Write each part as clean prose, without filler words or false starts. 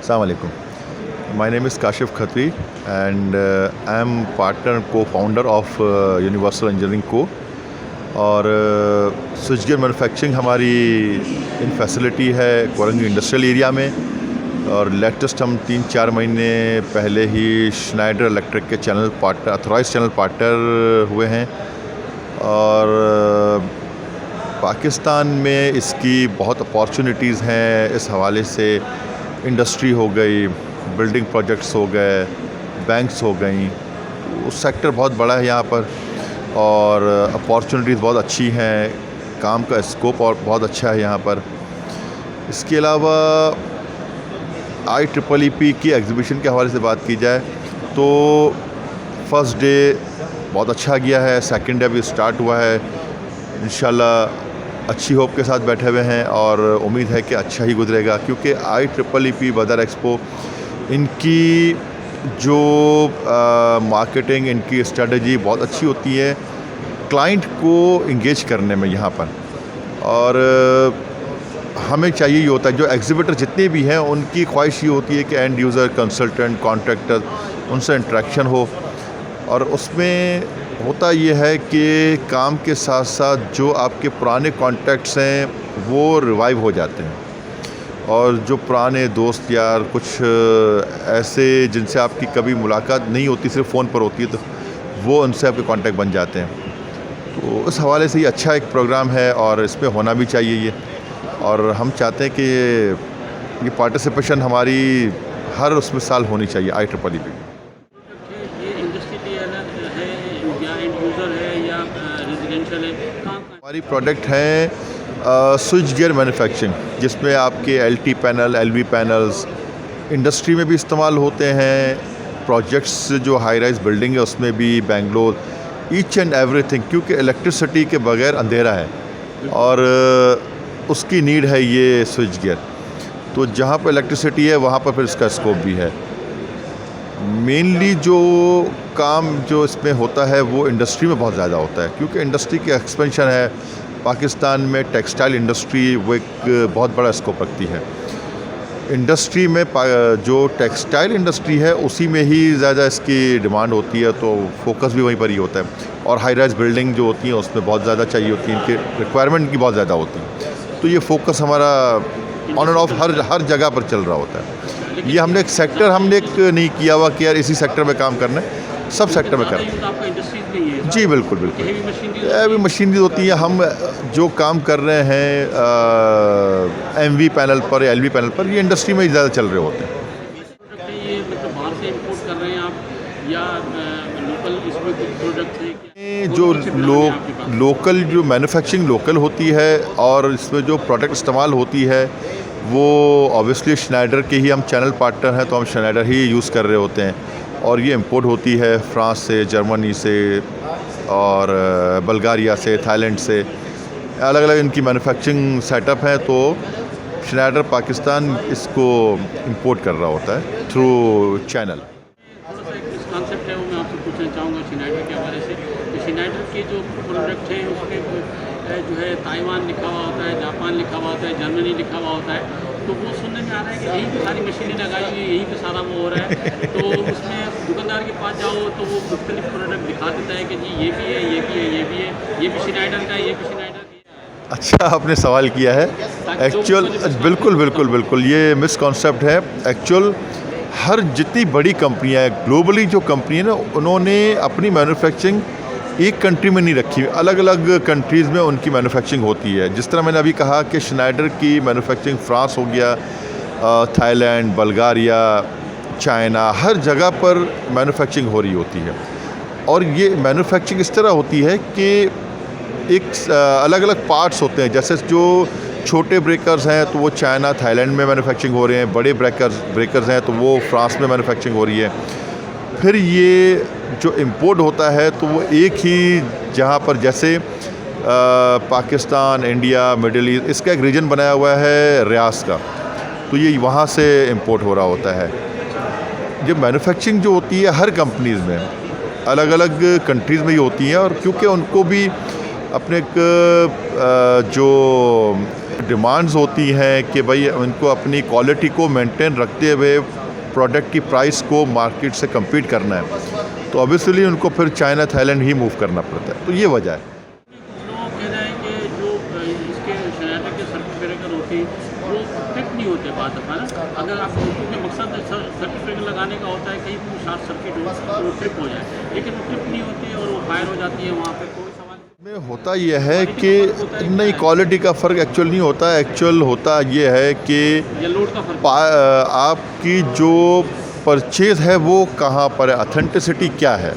Assalamu alaikum. My name is Kashif Khatri and I am partner and co-founder of Universal Engineering Co. और switch gear manufacturing हमारी इन facility है Korangi industrial area में। और latest हम 3-4 महीने पहले ही श्नाइडर इलेक्ट्रिक के channel partner authorise channel partner हुए हैं। और पाकिस्तान में इसकी बहुत अपॉर्चुनिटीज़ हैं। इस हवाले से इंडस्ट्री हो गई, बिल्डिंग प्रोजेक्ट्स हो गए, बैंक्स हो गई, उस सेक्टर बहुत बड़ा है यहाँ पर और अपॉर्चुनिटीज़ बहुत अच्छी हैं, काम का स्कोप और बहुत अच्छा है यहाँ पर। इसके अलावा IEEE की एग्ज़िबिशन के हवाले से बात की जाए तो फर्स्ट डे बहुत अच्छा गया है, सेकंड डे अभी स्टार्ट हुआ है। इंशाल्लाह अच्छी होप के साथ बैठे हुए हैं और उम्मीद है कि अच्छा ही गुजरेगा, क्योंकि IEEE वेदर एक्सपो इनकी जो मार्केटिंग, इनकी स्ट्रेटजी बहुत अच्छी होती है क्लाइंट को इंगेज करने में यहाँ पर। और हमें चाहिए ये होता है, जो एग्ज़िबिटर जितने भी हैं उनकी ख्वाहिश ये होती है कि एंड यूज़र, कंसल्टेंट, कॉन्ट्रैक्टर उनसे इंटरेक्शन हो। और उसमें होता ये है कि काम के साथ साथ जो आपके पुराने कॉन्टैक्ट्स हैं वो रिवाइव हो जाते हैं, और जो पुराने दोस्त यार कुछ ऐसे जिनसे आपकी कभी मुलाकात नहीं होती, सिर्फ फ़ोन पर होती है, तो वो उनसे आपके कांटेक्ट बन जाते हैं। तो उस हवाले से ये अच्छा एक प्रोग्राम है और इसमें होना भी चाहिए ये। और हम चाहते हैं कि ये पार्टिसिपेशन हमारी हर उसमें साल होनी चाहिए IEEE पे। हमारी प्रोडक्ट हैं स्विच गियर मैन्युफैक्चरिंग, जिसमें आपके LT panel, LV panels industry में भी इस्तेमाल होते हैं। प्रोजेक्ट्स जो हाई राइज बिल्डिंग है उसमें भी, बेंगलोर, ईच एंड एवरीथिंग, क्योंकि इलेक्ट्रिसिटी के बगैर अंधेरा है और उसकी नीड है ये स्विच गियर। तो जहाँ पर इलेक्ट्रिसिटी है वहाँ पर फिर इसका स्कोप भी है। मेनली जो काम जो इसमें होता है वो इंडस्ट्री में बहुत ज़्यादा होता है, क्योंकि इंडस्ट्री की एक्सपेंशन है। पाकिस्तान में टेक्सटाइल इंडस्ट्री वो एक बहुत बड़ा स्कोप रखती है। इंडस्ट्री में जो टेक्सटाइल इंडस्ट्री है उसी में ही ज़्यादा इसकी डिमांड होती है, तो फोकस भी वहीं पर ही होता है। और हाई राइज बिल्डिंग जो होती हैं उसमें बहुत ज़्यादा चाहिए होती है, इनकी रिक्वायरमेंट की बहुत ज़्यादा होती है। तो ये फोकस हमारा ऑन एंड ऑफ हर जगह पर चल रहा होता है। ये हमने एक सेक्टर नहीं किया हुआ कि यार इसी सेक्टर में काम करना है, सब सेक्टर में करना है। जी बिल्कुल बिल्कुल, हैवी मशीनरी होती है। हम जो काम कर रहे हैं MV पैनल पर, LV पैनल पर, ये इंडस्ट्री में ही ज़्यादा चल रहे होते हैं। ये मतलब बाहर से इंपोर्ट कर रहे हैं आप या लोकल इसमें कुछ प्रोडक्ट है? जो लोकल जो मैन्युफैक्चरिंग लोकल होती है और इसमें जो प्रोडक्ट इस्तेमाल होती है वो ऑब्वियसली श्नाइडर के ही हम चैनल पार्टनर हैं, तो हम श्नाइडर ही यूज़ कर रहे होते हैं। और ये इंपोर्ट होती है फ्रांस से, जर्मनी से और बल्गारिया से, थाईलैंड से, अलग अलग इनकी मैन्युफैक्चरिंग सेटअप है। तो श्नाइडर पाकिस्तान इसको इंपोर्ट कर रहा होता है थ्रू चैनल। थोड़ा सा एक कॉन्सेप्ट है वो मैं आपसे पूछना चाहूँगा श्नाइडर के हवाले से। तो श्नाइडर के जो प्रोडक्ट हैं उसमें जो है ताइवान लिखा हुआ होता है, जापान लिखा हुआ होता है, जर्मनी लिखा हुआ होता है। तो वो सुनने में आ रहा है कि यहीं पे सारी मशीनें लगाई हुई है, यहीं पे सारा वो हो रहा है। तो उसमें दुकानदार के पास जाओ तो वो मुख्तलिफ प्रोडक्ट दिखा देता है कि जी ये भी है, ये भी है, ये भी है, ये भी श्नाइडर का है, ये भी श्नाइडर का है। अच्छा आपने सवाल किया है। एक्चुअल बिल्कुल ये मिसकॉन्सेप्ट है। एक्चुअल हर जितनी बड़ी कंपनियाँ हैं ग्लोबली, जो कंपनी है ना, उन्होंने अपनी मैन्युफैक्चरिंग एक कंट्री में नहीं रखी, अलग अलग कंट्रीज़ में उनकी मैन्युफैक्चरिंग होती है। जिस तरह मैंने अभी कहा कि श्नाइडर की मैन्युफैक्चरिंग फ्रांस हो गया, थाईलैंड, बल्गारिया, चाइना, हर जगह पर मैन्युफैक्चरिंग हो रही होती है। और ये मैन्युफैक्चरिंग इस तरह होती है कि एक अलग अलग पार्ट्स होते हैं। जैसे जो छोटे ब्रेकर्स हैं तो वो चाइना, थाईलैंड में मैन्युफैक्चरिंग हो रहे हैं। बड़े ब्रेकर्स हैं तो वो फ्रांस में मैन्युफैक्चरिंग हो रही है। फिर ये जो इंपोर्ट होता है तो वो एक ही जहाँ पर, जैसे पाकिस्तान, इंडिया, मिडिल ईस्ट, इसका एक रीजन बनाया हुआ है रियास का, तो ये वहाँ से इंपोर्ट हो रहा होता है। ये मैन्युफैक्चरिंग जो होती है हर कंपनीज़ में, अलग अलग कंट्रीज़ में ही होती हैं। और क्योंकि उनको भी अपने जो डिमांड्स होती हैं कि भाई उनको अपनी क्वालिटी को मेंटेन रखते हुए प्रोडक्ट की प्राइस को मार्केट से कम्पीट करना है, तो ऑब्वियसली उनको फिर चाइना थाईलैंड ही मूव करना पड़ता है। तो ये वजह है। लोग कह रहे हैं कि जो इसके शनाइडर के सर्किट ब्रेकर होते हैं वो फिट नहीं होते बाद दफ़ा ना, अगर आप क्योंकि मकसद सर्किट ब्रेकर लगाने का होता है कहीं भी शॉर्ट सर्किट हो तो वो ट्रिप हो जाए, लेकिन वो ट्रिप नहीं होती है और वो फायर हो जाती है वहाँ पर। कोई सवाल में होता यह है कि नहीं, क्वालिटी का फ़र्क एक्चुअल नहीं होता। एक्चुअल होता ये है कि या लोड का फर्क आपकी जो परचेज़ है वो कहाँ पर है, ऑथेंटिसिटी क्या है,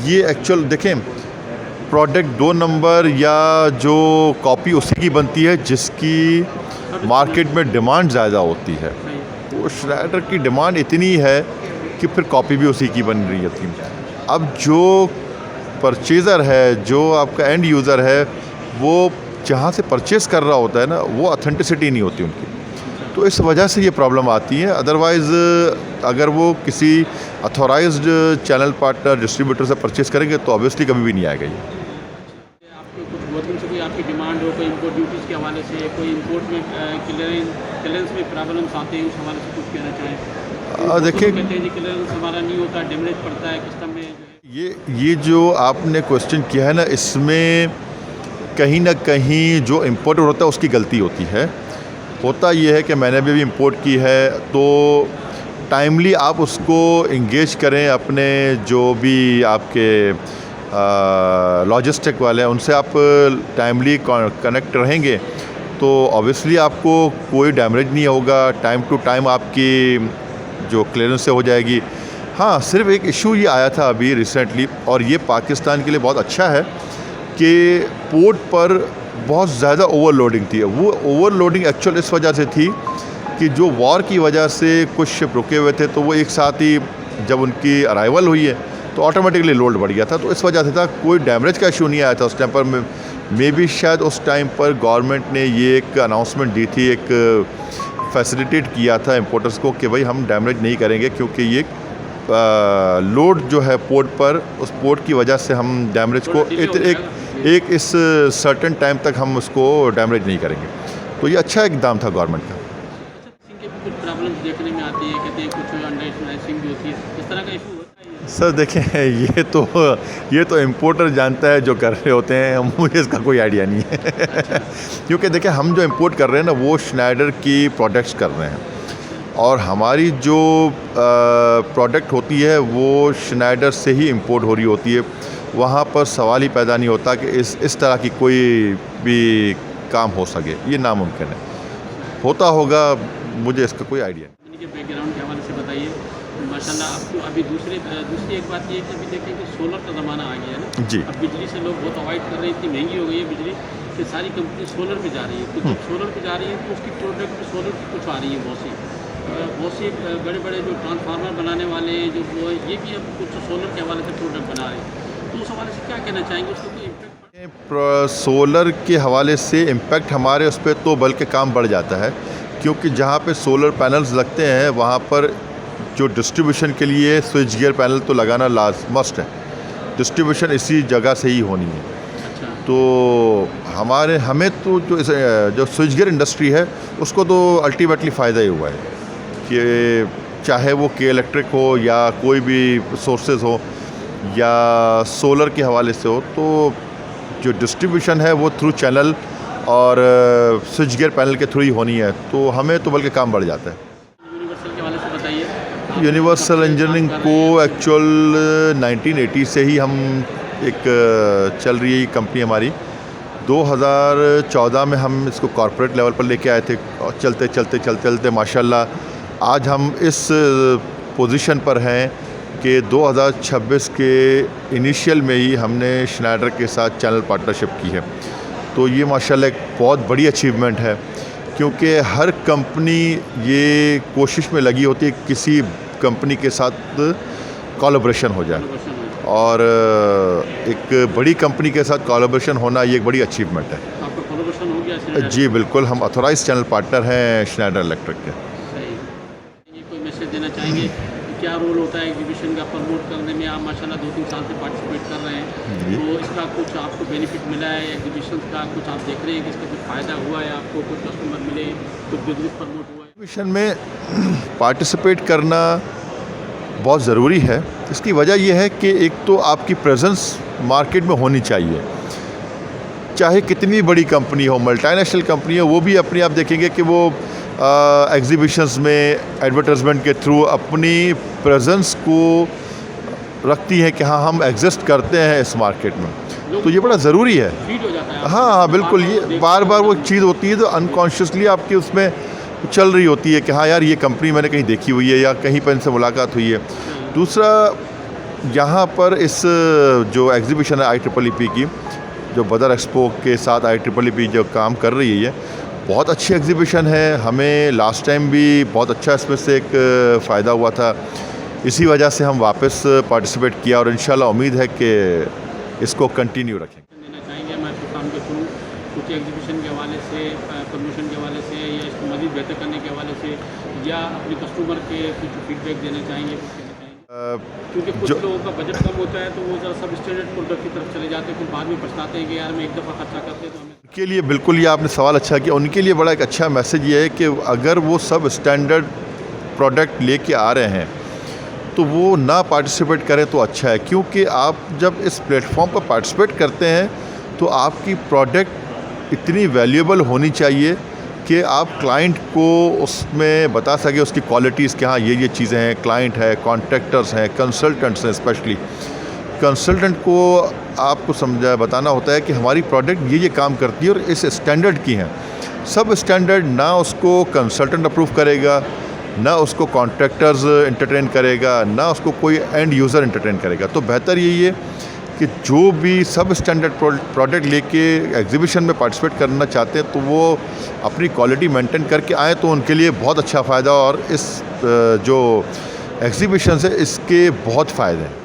ये एक्चुअल देखें। प्रोडक्ट 2 नंबर या जो कॉपी उसी की बनती है जिसकी मार्केट में डिमांड ज़्यादा होती है। तो श्नाइडर की डिमांड इतनी है कि फिर कॉपी भी उसी की बन रही होती है। अब जो परचेज़र है, जो आपका एंड यूज़र है, वो जहाँ से परचेज़ कर रहा होता है ना, वो ऑथेंटिसिटी नहीं होती उनकी, तो इस वजह से ये प्रॉब्लम आती है। अदरवाइज़ अगर वो किसी अथॉराइज्ड चैनल पार्टनर डिस्ट्रीब्यूटर से परचेज़ करेंगे तो ऑब्वियसली कभी भी नहीं आएगा ये। आपके कुछ गवर्नमेंट से कोई आपकी डिमांड हो, कोई इम्पोर्ट ड्यूटीज़ के हवाले से, कोई इम्पोर्ट में क्लियरेंस में प्रॉब्लम्स आते हैं, उस हवाले से कुछ कहना चाहें? देखिए, कहते हैं जी क्लियरेंस हमारा नहीं होता, डैमेज पड़ता है कस्टम में जो है। ये जो आपने क्वेश्चन किया है ना, इसमें कहीं ना कहीं जो इम्पोर्टर होता है उसकी गलती होती है। होता ये है कि मैंने भी इंपोर्ट की है, तो टाइमली आप उसको इंगेज करें, अपने जो भी आपके लॉजिस्टिक वाले हैं उनसे आप टाइमली कनेक्ट रहेंगे तो ऑब्वियसली आपको कोई डैमेज नहीं होगा। टाइम टू टाइम आपकी जो क्लियरेंस से हो जाएगी। हाँ, सिर्फ एक इशू ये आया था अभी रिसेंटली, और ये पाकिस्तान के लिए बहुत अच्छा है कि पोर्ट पर बहुत ज़्यादा ओवरलोडिंग थी। वो ओवरलोडिंग एक्चुअल इस वजह से थी कि जो वॉर की वजह से कुछ शिप रुके हुए थे, तो वो एक साथ ही जब उनकी अराइवल हुई है तो ऑटोमेटिकली लोड बढ़ गया था, तो इस वजह से था। कोई डैमेज का इशू नहीं आया था उस टाइम पर। मे बी शायद उस टाइम पर गवर्नमेंट ने ये एक अनाउंसमेंट दी थी, एक फैसिलिटेट किया था इम्पोर्टर्स को कि भाई हम डैमेज नहीं करेंगे, क्योंकि ये लोड जो है पोर्ट पर, उस पोर्ट की वजह से हम डैमेज को एक इस सर्टेन टाइम तक हम उसको डैमेज नहीं करेंगे। तो ये अच्छा इकदाम था गवर्नमेंट का। के भी कुछ प्रॉब्लम्स देखने में आती है, कहते हैं कुछ अंडरस्टैंडिंग भी होती है, इस तरह का इशू होता है? सर देखें, ये तो इम्पोर्टर जानता है जो कर रहे होते हैं, मुझे इसका कोई आइडिया नहीं है। क्योंकि देखें, हम जो इम्पोर्ट कर रहे हैं ना, वो श्नाइडर की प्रोडक्ट्स कर रहे हैं, और हमारी जो प्रोडक्ट होती है वो श्नाइडर से ही इंपोर्ट हो रही होती है। वहाँ पर सवाल ही पैदा नहीं होता कि इस तरह की कोई भी काम हो सके, ये नामुमकिन है। होता होगा, मुझे इसका कोई आइडिया नहीं। के बैकग्राउंड के हवाले से बताइए। माशाल्लाह, आपको अभी दूसरी एक बात ये है कि अभी देखें कि सोलर का ज़माना आ गया है ना जी। अब बिजली से लोग बहुत अवॉइड कर रहे हैं, इतनी महंगी हो गई है बिजली कि सारी कंपनी सोलर पे जा रही है। तो जब सोलर पे जा रही है तो उसकी प्रोडक्ट भी सोलर की कुछ आ रही है। बहुत सी बड़े बड़े जो ट्रांसफार्मर बनाने वाले हैं, जो वो ये भी अब कुछ सोलर के हवाले से प्रोडक्ट बना रहे हैं, तो उस हवाले से क्या कहना चाहेंगे? उसको कोई इम्पैक्ट सोलर के हवाले से इम्पैक्ट हमारे उस पर तो बल्कि काम बढ़ जाता है, क्योंकि जहाँ पे सोलर पैनल्स लगते हैं वहाँ पर जो डिस्ट्रीब्यूशन के लिए स्विच गियर पैनल तो लगाना मस्ट है। डिस्ट्रीब्यूशन इसी जगह से ही होनी है। अच्छा। तो हमें तो जो स्विच गियर इंडस्ट्री है उसको तो अल्टीमेटली फ़ायदा ही हुआ है कि चाहे वो के इलेक्ट्रिक हो या कोई भी सोर्सेज हो या सोलर के हवाले से हो, तो जो डिस्ट्रीब्यूशन है वो थ्रू चैनल और स्विच गियर पैनल के थ्रू ही होनी है, तो हमें तो बल्कि काम बढ़ जाता है। यूनिवर्सल के हवाले से बताइए। यूनिवर्सल इंजीनियरिंग को एक्चुअल 1980 से ही हम एक चल रही है कंपनी हमारी। 2014 में हम इसको कॉर्पोरेट लेवल पर लेके आए थे, और चलते माशाल्लाह आज हम इस पोजीशन पर हैं कि 2026 के इनिशियल में ही हमने श्नाइडर के साथ चैनल पार्टनरशिप की है। तो ये माशाल्लाह एक बहुत बड़ी अचीवमेंट है, क्योंकि हर कंपनी ये कोशिश में लगी होती है किसी कंपनी के साथ कोलैबोरेशन हो जाए, और एक बड़ी कंपनी के साथ कोलैबोरेशन होना ये एक बड़ी अचीवमेंट है। आपका कोलैबोरेशन हो गया? जी बिल्कुल, हम ऑथोराइज्ड चैनल पार्टनर हैं श्नाइडर इलेक्ट्रिक के। सही। ये कोई मैसेज देना चाहेंगे क्या रोल होता है एग्जीबिशन का प्रमोट करने में? आप माशाल्लाह 2-3 साल से पार्टिसिपेट कर रहे हैं, जी। तो इसका कुछ आपको बेनिफिट मिला है एग्जीबिशन का? कुछ आप देख रहे हैं कि इसका कुछ फ़ायदा हुआ है आपको, कुछ कस्टमर मिले, कुछ बिजनेस प्रमोट हुआ है? एग्जीबिशन में पार्टिसिपेट करना बहुत ज़रूरी है। इसकी वजह यह है कि एक तो आपकी प्रेजेंस मार्केट में होनी चाहिए, चाहे कितनी बड़ी कंपनी हो, मल्टीनेशनल कंपनी हो, वो भी अपने आप देखेंगे कि वो एग्जीबिशंस में एडवर्टाइजमेंट के थ्रू अपनी प्रेजेंस को रखती हैं कि हाँ हम एग्जिस्ट करते हैं इस मार्केट में, तो ये बड़ा ज़रूरी है। फीड हो जाता है हाँ हाँ बिल्कुल, ये बार बार वो चीज़ होती है तो अनकॉन्शियसली आपकी उसमें चल रही होती है कि हाँ यार ये कंपनी मैंने कहीं देखी हुई है या कहीं पर इनसे मुलाकात हुई है। दूसरा, यहाँ पर इस जो एग्जीबिशन है IEEE की, जो बदर एक्सपो के साथ IEEE जो काम कर रही है, बहुत अच्छी एग्जीबिशन है। हमें लास्ट टाइम भी बहुत अच्छा इसमें से एक फ़ायदा हुआ था, इसी वजह से हम वापस पार्टिसिपेट किया और इंशाल्लाह उम्मीद है कि इसको कंटिन्यू रखेंगे। देना चाहेंगे मैं आपके काम के थ्रू कुछ एग्जीबिशन के हवाले से, प्रमोशन के हवाले से, या इसको मज़ीद बेहतर करने के हवाले से, या अपने कस्टमर के कुछ फीडबैक देना चाहेंगे, कुछ कहना चाहेंगे? क्योंकि कुछ लोगों का बजट कम होता है तो वो ज़रा सब स्टैंडर्ड प्रोडक्ट की तरफ चले जाते हैं, फिर बाद में पछताते हैं कि यार मैं एक दफ़ा खर्चा करते तो हमें। उनके लिए बिल्कुल, ये आपने सवाल अच्छा किया, उनके लिए बड़ा एक अच्छा मैसेज ये है कि अगर वो सब स्टैंडर्ड प्रोडक्ट लेके आ रहे हैं तो वो ना पार्टिसिपेट करें तो अच्छा है, क्योंकि आप जब इस प्लेटफॉर्म पर पार्टिसिपेट करते हैं तो आपकी प्रोडक्ट इतनी वैल्यूएबल होनी चाहिए कि आप क्लाइंट को उसमें बता सके उसकी क्वालिटीज़ कि हाँ ये चीज़ें हैं। क्लाइंट है, कॉन्ट्रैक्टर्स हैं, कंसल्टेंट्स हैं, स्पेशली कंसल्टेंट को आपको बताना होता है कि हमारी प्रोडक्ट ये काम करती है और इस स्टैंडर्ड की हैं। सब स्टैंडर्ड ना उसको कंसल्टेंट अप्रूव करेगा, ना उसको कॉन्ट्रैक्टर्स एंटरटेन करेगा, ना उसको कोई एंड यूज़र एंटरटेन करेगा। तो बेहतर यही है कि जो भी सब स्टैंडर्ड प्रोडक्ट लेके एग्जीबिशन में पार्टिसिपेट करना चाहते हैं तो वो अपनी क्वालिटी मेंटेन करके आए तो उनके लिए बहुत अच्छा फ़ायदा, और इस जो एग्जीबिशन है इसके बहुत फ़ायदे हैं।